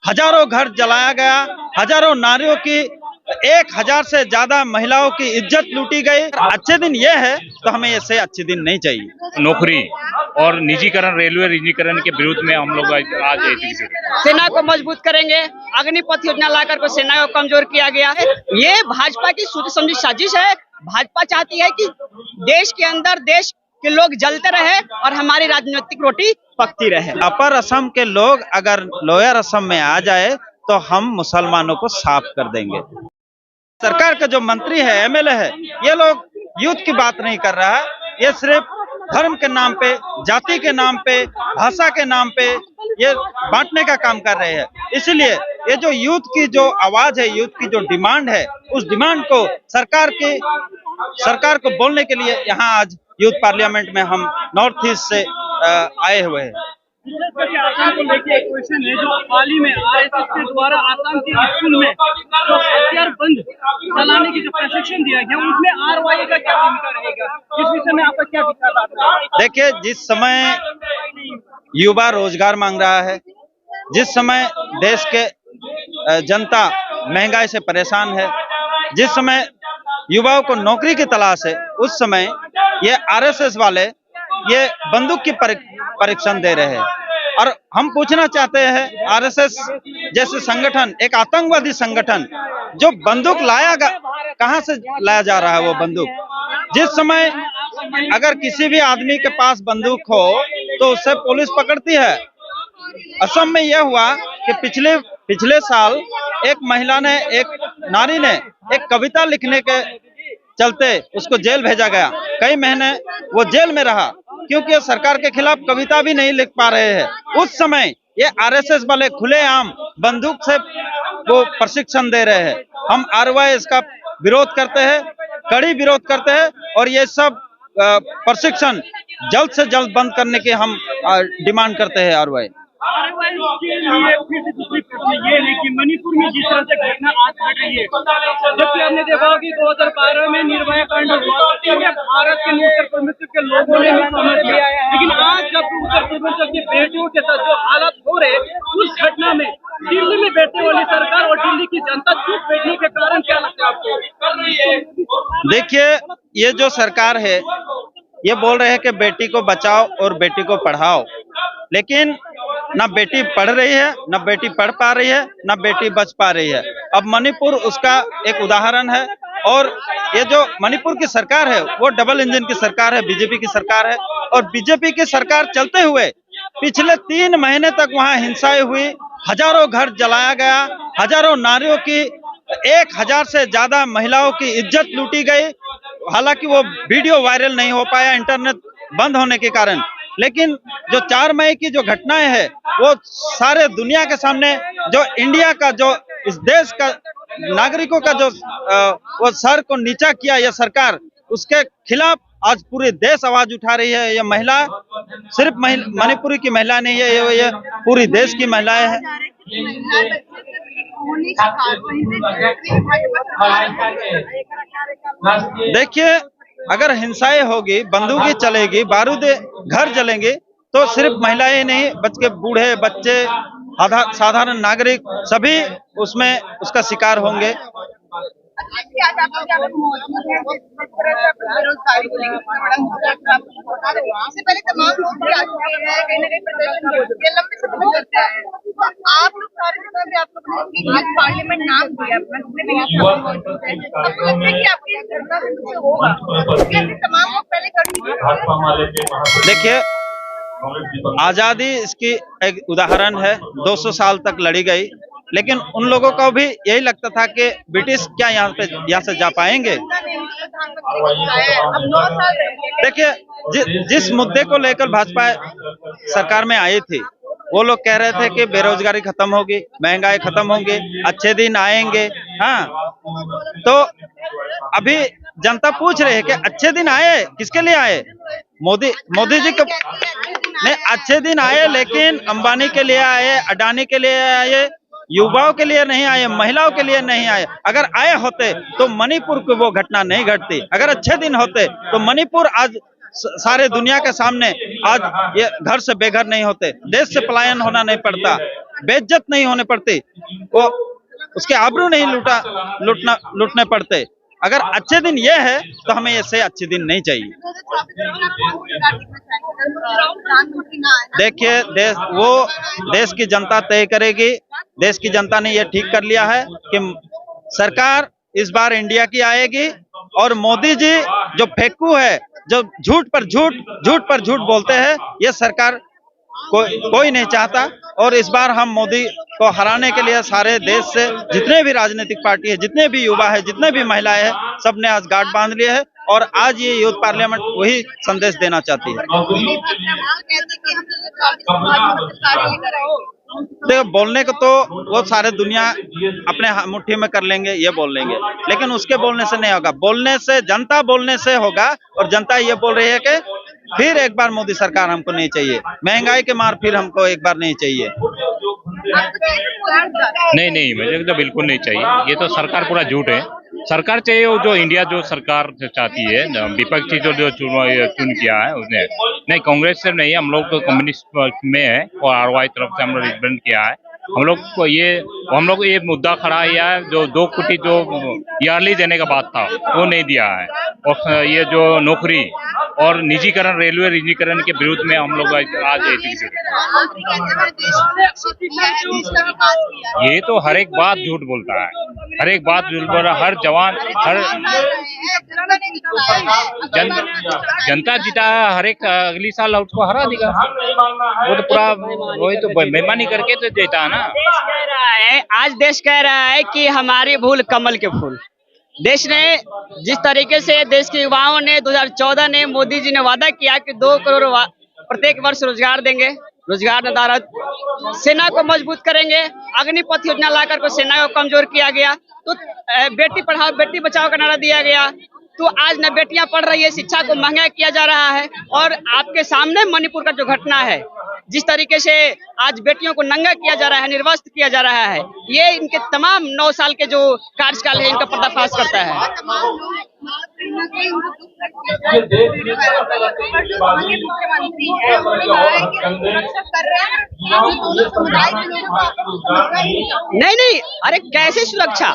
हजारों घर जलाया गया, हजारों नारियों की 1000 से ज्यादा महिलाओं की इज्जत लूटी गई। अच्छे दिन ये है तो हमें ऐसे अच्छे दिन नहीं चाहिए। नौकरी और निजीकरण, रेलवे निजीकरण के विरुद्ध में हम लोग आज सेना को मजबूत करेंगे। अग्निपथ योजना लाकर को सेना को कमजोर किया गया है। ये भाजपा की सोची समझी साजिश है। भाजपा चाहती है कि देश के अंदर देश के लोग जलते रहे और हमारी राजनीतिक रोटी पकती रहे। अपर असम के लोग अगर लोअर असम में आ जाए तो हम मुसलमानों को साफ कर देंगे। सरकार का जो मंत्री है, एमएलए है, ये लोग युद्ध की बात नहीं कर रहा है। ये सिर्फ धर्म के नाम पे, जाति के नाम पे, भाषा के नाम पे ये बांटने का काम कर रहे हैं। इसलिए ये जो यूथ की जो आवाज है, यूथ की जो डिमांड है, उस डिमांड को सरकार को बोलने के लिए यहाँ आज यूथ पार्लियामेंट में हम नॉर्थ ईस्ट से आए हुए हैं। आसाम को लेके एक क्वेश्चन है जो हाल ही में आरएसएस के द्वारा आसाम के स्कूल में जो हथियार बंद चलाने की जो प्रशिक्षण दिया गया, उसमें आरवाई का क्या भूमिका रहेगा, इस विषय में आपका क्या विचार है? देखिए, जिस समय युवा रोजगार मांग रहा है, जिस समय देश के जनता महंगाई से परेशान है, जिस समय युवाओं को नौकरी की तलाश है, उस समय ये आरएसएस वाले ये बंदूक की परीक्षण दे रहे हैं। और हम पूछना चाहते हैं, आरएसएस जैसे संगठन, एक आतंकवादी संगठन, जो बंदूक कहां से लाया जा रहा है वो बंदूक? जिस समय अगर किसी भी आदमी के पास बंदूक हो तो उससे पुलिस पकड़ती है। असम में यह हुआ कि पिछले साल एक महिला ने, एक नारी ने एक कविता लिखने के चलते उसको जेल भेजा गया। कई महीने वो जेल में रहा क्योंकि सरकार के खिलाफ कविता भी नहीं लिख पा रहे हैं। उस समय ये आरएसएस वाले खुलेआम बंदूक से वो प्रशिक्षण दे रहे हैं। हम आरवाई का विरोध करते हैं, कड़ी विरोध करते हैं और ये सब प्रशिक्षण जल्द से जल्द बंद करने की हम डिमांड करते हैं। आरवाई के लिए फिर से दूसरी प्रश्न ये है कि मणिपुर में जिस तरह से घटना आज घट रही है, जबकि हमने देखा कि 2012 में निर्भया कांड हुआ, भारत के उत्तर पूर्वांचल के लोगों ने भी समझ लिया, लेकिन आज जब उत्तर पूर्वांचल की बेटियों के साथ जो हालात हो रहे, उस घटना में दिल्ली में बैठने वाली सरकार और दिल्ली की जनता चुप बैठने के कारण क्या लगता है आपको? देखिए, ये जो सरकार है ये बोल रहे हैं कि बेटी को बचाओ और बेटी को पढ़ाओ, लेकिन ना बेटी पढ़ रही है, ना बेटी पढ़ पा रही है, ना बेटी बच पा रही है। अब मणिपुर उसका एक उदाहरण है। और ये जो मणिपुर की सरकार है वो डबल इंजन की सरकार है, बीजेपी की सरकार है। और बीजेपी की सरकार चलते हुए पिछले 3 महीने तक वहां हिंसाएं हुई, हजारों घर जलाया गया, हजारों नारियों की 1000 से ज्यादा महिलाओं की इज्जत लूटी गई। हालांकि वो वीडियो वायरल नहीं हो पाया इंटरनेट बंद होने के कारण, लेकिन जो 4 मई की जो घटनाएं हैं वो सारे दुनिया के सामने, जो इंडिया का, जो इस देश का नागरिकों का जो वो सर को नीचा किया यह सरकार, उसके खिलाफ आज पूरे देश आवाज उठा रही है। ये महिला सिर्फ मणिपुरी की महिला नहीं है, ये पूरी देश की महिलाएं हैं। देखिए, अगर हिंसाएं होगी, बंदूकें चलेगी, बारूद घर जलेंगे तो सिर्फ महिलाएं नहीं, बच्चे, बूढ़े, बच्चे, साधारण नागरिक सभी उसमें उसका शिकार होंगे। आज आप बेरोजगारी को लेकर बड़ा मुद्दा इससे पहले तमाम लोग भी आ चुके हैं, कहीं ना कहीं प्रदर्शन हो चुके हैं, लंबे समय चलते हैं। आप लोग सारे जगह पे आप लोग आज पार्लियामेंट नाम दिया अपना, जितने भी यहाँ मौजूद है, आपको लगता है कि आपकी धरना से कुछ होगा? क्योंकि तमाम लोग पहले कर चुके। देखिए, आजादी इसकी एक उदाहरण है, 200 साल तक लड़ी गई, लेकिन उन लोगों को भी यही लगता था कि ब्रिटिश क्या यहाँ से जा पाएंगे। देखिए, जिस मुद्दे को लेकर भाजपा सरकार में आई थी, वो लोग कह रहे थे कि बेरोजगारी खत्म होगी, महंगाई खत्म होगी, अच्छे दिन आएंगे। हाँ, तो अभी जनता पूछ रही है कि अच्छे दिन आए, किसके लिए आए? मोदी जी को नहीं, अच्छे दिन आए लेकिन अंबानी के लिए आए, अडानी के लिए आए, युवाओं के लिए नहीं आए, महिलाओं के लिए नहीं आए। अगर आए होते तो मणिपुर की वो घटना नहीं घटती। अगर अच्छे दिन होते तो मणिपुर आज सारे दुनिया के सामने आज ये घर से बेघर नहीं होते, देश से पलायन होना नहीं पड़ता, बेइज्जत नहीं होने पड़ती, वो उसके आबरू नहीं लूटने पड़ते। अगर अच्छे दिन ये है तो हमें ऐसे अच्छे दिन नहीं चाहिए। देखिए देश की जनता तय करेगी। देश की जनता ने यह ठीक कर लिया है कि सरकार इस बार इंडिया की आएगी और मोदी जी जो फेंकू है, जो झूठ पर झूठ बोलते हैं, ये सरकार कोई नहीं चाहता। और इस बार हम मोदी को हराने के लिए सारे देश से जितने भी राजनीतिक पार्टी है, जितने भी युवा है, जितने भी महिलाएं हैं, सबने आज गांठ बांध लिए है और आज ये यूथ पार्लियामेंट वही संदेश देना चाहती है। देखो बोलने को तो वो सारे दुनिया अपने मुट्ठी में कर लेंगे, ये बोल लेंगे, लेकिन उसके बोलने से नहीं होगा। बोलने से, जनता बोलने से होगा। और जनता ये बोल रही है कि फिर एक बार मोदी सरकार हमको नहीं चाहिए, महंगाई के मार फिर हमको एक बार नहीं चाहिए। नहीं, मुझे तो बिल्कुल नहीं चाहिए। ये तो सरकार पूरा झूठ है। सरकार चाहिए वो जो इंडिया जो सरकार चाहती है, विपक्षी जो चुन किया है उसने। नहीं, कांग्रेस से नहीं, हम लोग तो कम्युनिस्ट में है और आरवाई तरफ से हम लोग रिप्रेजेंट किया है। हम लोग ये मुद्दा खड़ा किया है जो 2 कोटी जो ईयरली देने का बात था वो नहीं दिया है। और ये जो नौकरी और निजीकरण, रेलवे निजीकरण के विरुद्ध में हम लोग आज ये तो हर एक बात झूठ बोलता है, हर एक बात झूठ बोल रहा है। हर जवान, हर जनता जीता है, हर एक अगली साल उसको हरा देगा। वो तो पूरा वही तो बेईमानी करके तो देता है ना। आज देश कह रहा है कि हमारी भूल कमल के फूल। देश ने जिस तरीके से देश के युवाओं ने 2014 ने मोदी जी ने वादा किया कि 2 करोड़ प्रत्येक वर्ष रोजगार देंगे, रोजगार नदारत, सेना को मजबूत करेंगे, अग्निपथ योजना लाकर को सेना को कमजोर किया गया, तो बेटी पढ़ाओ बेटी बचाओ का नारा दिया गया। तो आज न बेटियां पढ़ रही है, शिक्षा को महंगा किया जा रहा है। और आपके सामने मणिपुर का जो घटना है, जिस तरीके से आज बेटियों को नंगा किया जा रहा है, निर्वस्त्र किया जा रहा है, ये इनके तमाम 9 साल के जो कार्यकाल है इनका पर्दाफाश करता है। नहीं, अरे कैसे सुरक्षा?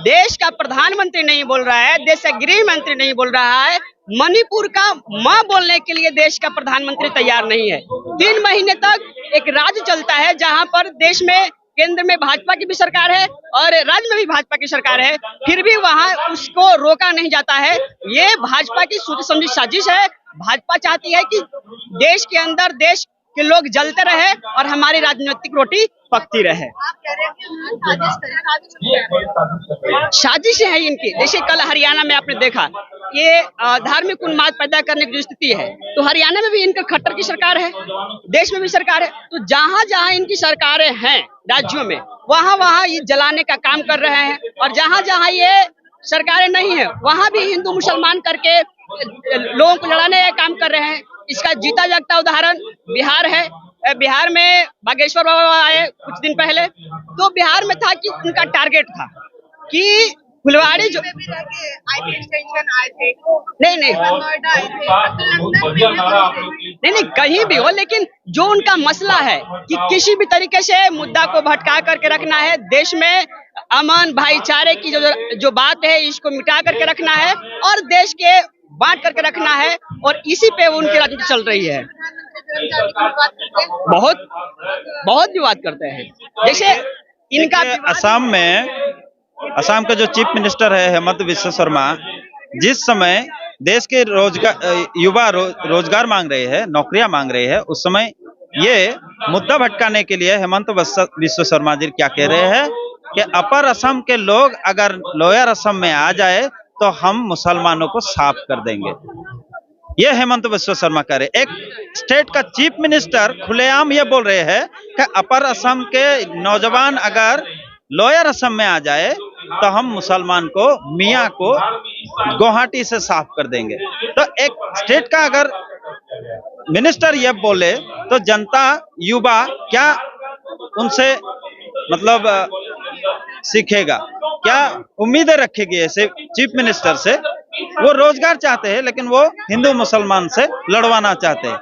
देश का प्रधानमंत्री नहीं बोल रहा है, देश का गृह मंत्री नहीं बोल रहा है, मणिपुर का मां बोलने के लिए देश का प्रधानमंत्री तैयार नहीं है। 3 महीने तक एक राज्य चलता है जहां पर देश में केंद्र में भाजपा की भी सरकार है और राज्य में भी भाजपा की सरकार है, फिर भी वहां उसको रोका नहीं जाता है। ये भाजपा की सोची समझी साजिश है। भाजपा चाहती है कि देश के अंदर देश के लोग जलते रहे और हमारी राजनीतिक रोटी पकती रहे। साजिश है इनकी। जैसे कल हरियाणा में आपने देखा, ये धार्मिक उन्माद पैदा करने की जो स्थिति है, तो हरियाणा में भी इनका खट्टर की सरकार है, देश में भी सरकार है। तो जहां जहां इनकी सरकारें हैं राज्यों में, वहां वहां ये जलाने का काम कर रहे हैं। और जहां जहां ये सरकारें नहीं है, वहां भी हिंदू मुसलमान करके लोगों को लड़ाने का काम कर रहे हैं। इसका जीता जागता उदाहरण बिहार है। बिहार में बागेश्वर बाबा आए कुछ दिन पहले, तो बिहार में था कि उनका टारगेट था कि फुलवाड़ी जो नहीं कहीं भी हो, लेकिन जो उनका मसला है कि किसी भी तरीके से मुद्दा को भटका करके रखना है, देश में अमन भाईचारे की जो बात है इसको मिटा करके रखना है और देश के बांट करके रखना है, और इसी पे उनकी राजनीति चल रही है। बहुत विवाद करते हैं। जैसे इनका असम का जो चीफ मिनिस्टर है हेमंत बिस्वा शर्मा, जिस समय देश के युवा रोजगार मांग रहे हैं, नौकरियां मांग रहे हैं, उस समय ये मुद्दा भटकाने के लिए हेमंत बिस्वा शर्मा जी क्या कह रहे हैं कि अपर असम के लोग अगर लोअर असम में आ जाए तो हम मुसलमानों को साफ कर देंगे। ये हेमंत बिस्वा शर्मा कह रहे। एक स्टेट का चीफ मिनिस्टर खुलेआम ये बोल रहे हैं कि अपर असम के नौजवान अगर लोअर असम में आ जाए तो हम मुसलमान को, मियाँ को गुवाहाटी से साफ कर देंगे। तो एक स्टेट का अगर मिनिस्टर ये बोले तो जनता, युवा क्या उनसे मतलब सीखेगा, क्या उम्मीदें रखेगी ऐसे चीफ मिनिस्टर से? वो रोजगार चाहते हैं, लेकिन वो हिंदू मुसलमान से लड़वाना चाहते हैं।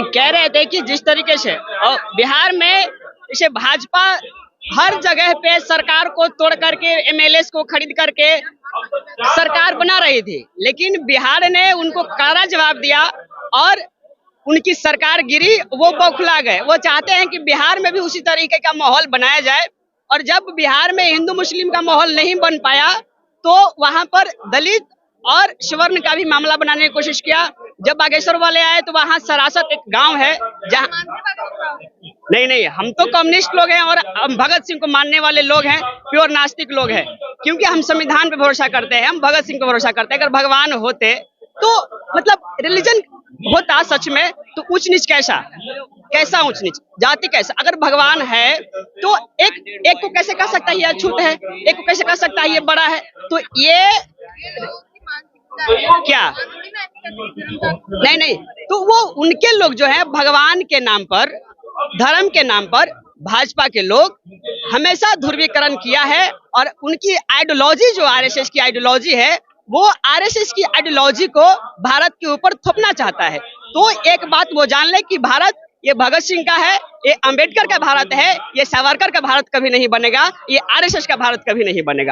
कह रहे थे कि जिस तरीके से और बिहार में जैसे भाजपा हर जगह पे सरकार को तोड़ करके एमएलए को खरीद करके सरकार बना रही थी, लेकिन बिहार ने उनको कड़ा जवाब दिया और उनकी सरकार गिरी, वो बौखला गए। वो चाहते हैं कि बिहार में भी उसी तरीके का माहौल बनाया जाए, और जब बिहार में हिंदू मुस्लिम का माहौल नहीं बन पाया तो वहां पर दलित और सवर्ण का भी मामला बनाने की कोशिश किया। जब बागेश्वर वाले आए तो वहां सरासत एक गांव है जहां नहीं, हम तो कम्युनिस्ट लोग हैं और हम भगत सिंह को मानने वाले लोग हैं, प्योर नास्तिक लोग हैं, क्योंकि हम संविधान पे भरोसा करते हैं, हम भगत सिंह पे भरोसा करते हैं। अगर भगवान होते तो मतलब रिलीजन होता सच में तो ऊंच नीच कैसा ऊंच नीच, जाति कैसा? अगर भगवान है तो एक को कैसे कह सकता है ये अछूत है, एक को कैसे कह सकता है ये बड़ा है? तो ये क्या नहीं, तो वो उनके लोग जो है भगवान के नाम पर, धर्म के नाम पर भाजपा के लोग हमेशा ध्रुवीकरण किया है, और उनकी आइडियोलॉजी जो आरएसएस की आइडियोलॉजी है, वो आरएसएस की आइडियोलॉजी को भारत के ऊपर थोपना चाहता है। तो एक बात वो जान ले कि भारत ये भगत सिंह का है, ये अंबेडकर का भारत है, ये सावरकर का भारत कभी नहीं बनेगा, ये आरएसएस का भारत कभी नहीं बनेगा।